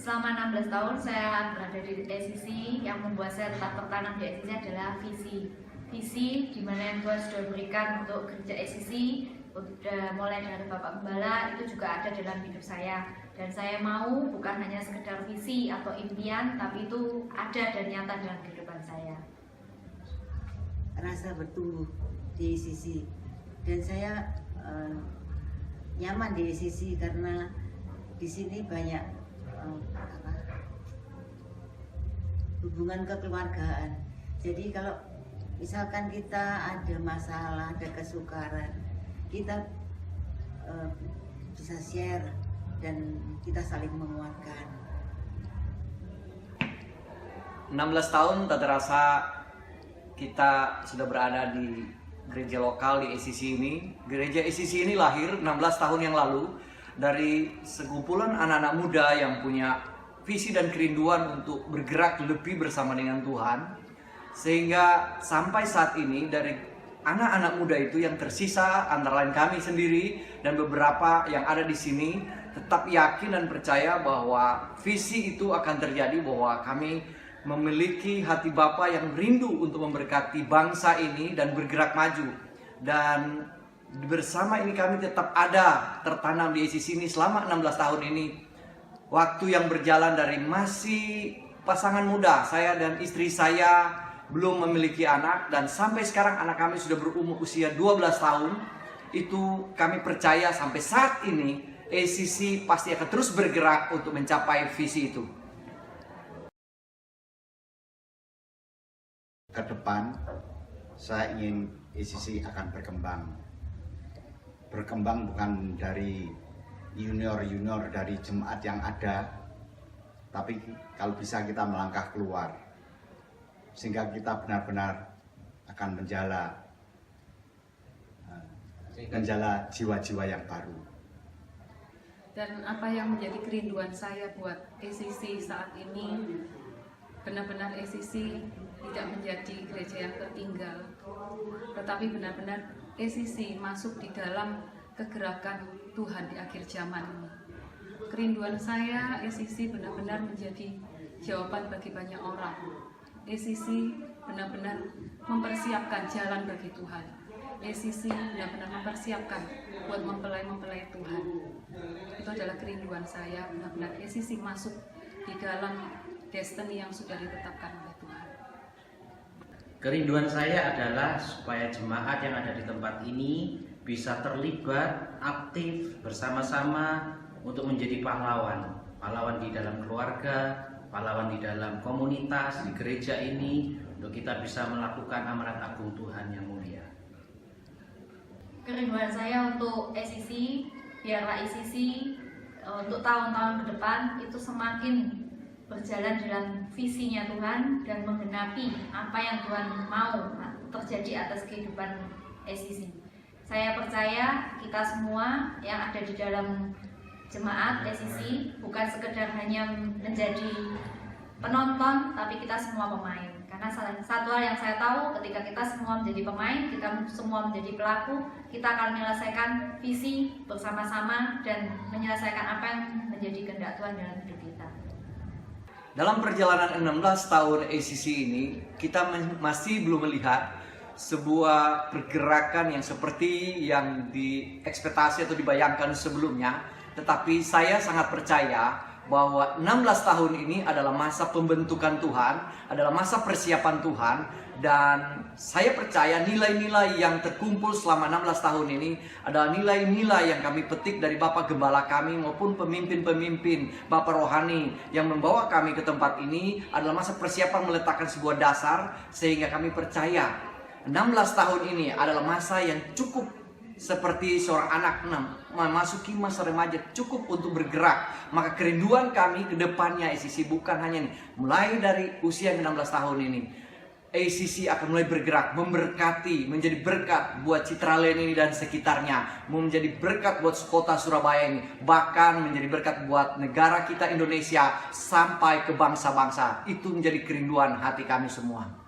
Selama 16 tahun saya berada di ACC. Yang membuat saya tetap tertanam di ACC adalah visi di mana yang Tuhan sudah berikan untuk gereja ACC, mulai dari Bapak Gembala, itu juga ada dalam hidup saya. Dan saya mau bukan hanya sekedar visi atau impian, tapi itu ada dan nyata dalam kehidupan saya. Rasa bertumbuh di ACC, dan saya nyaman di ACC karena di sini banyak hubungan kekeluargaan. Jadi kalau misalkan kita ada masalah, ada kesukaran, kita bisa share dan kita saling menguatkan. 16 tahun tak terasa kita sudah berada di gereja lokal di ACC ini. Gereja ACC ini lahir 16 tahun yang lalu dari sekumpulan anak-anak muda yang punya visi dan kerinduan untuk bergerak lebih bersama dengan Tuhan. Sehingga sampai saat ini dari anak-anak muda itu yang tersisa antara lain kami sendiri dan beberapa yang ada di sini tetap yakin dan percaya bahwa visi itu akan terjadi, bahwa kami memiliki hati Bapa yang rindu untuk memberkati bangsa ini dan bergerak maju. Dan bersama ini kami tetap ada tertanam di ACC ini selama 16 tahun ini. Waktu yang berjalan dari masih pasangan muda, saya dan istri saya belum memiliki anak, dan sampai sekarang anak kami sudah berumur usia 12 tahun. Itu kami percaya sampai saat ini ACC pasti akan terus bergerak untuk mencapai visi itu. Ke depan saya ingin ACC akan berkembang bukan dari junior dari jemaat yang ada, tapi kalau bisa kita melangkah keluar sehingga kita benar-benar akan menjala jiwa-jiwa yang baru. Dan apa yang menjadi kerinduan saya buat ACC saat ini, benar-benar ACC tidak menjadi gereja yang tertinggal, tetapi benar-benar ACC masuk di dalam kegerakan Tuhan di akhir zaman ini. Kerinduan saya, ACC benar-benar menjadi jawaban bagi banyak orang. ACC benar-benar mempersiapkan jalan bagi Tuhan. ACC benar-benar mempersiapkan buat mempelai Tuhan. Itu adalah kerinduan saya, benar-benar ACC masuk di dalam destiny yang sudah ditetapkan oleh Tuhan. Kerinduan saya adalah supaya jemaat yang ada di tempat ini bisa terlibat aktif bersama-sama untuk menjadi pahlawan di dalam keluarga, pahlawan di dalam komunitas, di gereja ini, untuk kita bisa melakukan amanat agung Tuhan yang mulia. Kerinduan saya untuk ACC, biarlah ACC untuk tahun-tahun ke depan itu semakin berjalan dalam visinya Tuhan dan menggenapi apa yang Tuhan mau terjadi atas kehidupan ACC. Saya percaya kita semua yang ada di dalam jemaat ACC bukan sekedar hanya menjadi penonton, tapi kita semua pemain. Karena satu hal yang saya tahu, ketika kita semua menjadi pemain, kita semua menjadi pelaku, kita akan menyelesaikan visi bersama-sama dan menyelesaikan apa yang menjadi kehendak Tuhan dalam hidup kita. Dalam perjalanan 16 tahun ACC ini, kita masih belum melihat sebuah pergerakan yang seperti yang diekspektasi atau dibayangkan sebelumnya. Tetapi saya sangat percaya bahwa 16 tahun ini adalah masa pembentukan Tuhan, adalah masa persiapan Tuhan. Dan saya percaya nilai-nilai yang terkumpul selama 16 tahun ini adalah nilai-nilai yang kami petik dari Bapak Gembala kami maupun pemimpin-pemimpin Bapak Rohani yang membawa kami ke tempat ini. Adalah masa persiapan meletakkan sebuah dasar sehingga kami percaya 16 tahun ini adalah masa yang cukup seperti seorang anak memasuki masa remaja, cukup untuk bergerak. Maka kerinduan kami ke depannya ACC bukan hanya mulai dari usia 16 tahun ini. ACC akan mulai bergerak, memberkati, menjadi berkat buat Citralen ini dan sekitarnya, menjadi berkat buat kota Surabaya ini, bahkan menjadi berkat buat negara kita Indonesia sampai ke bangsa-bangsa. Itu menjadi kerinduan hati kami semua.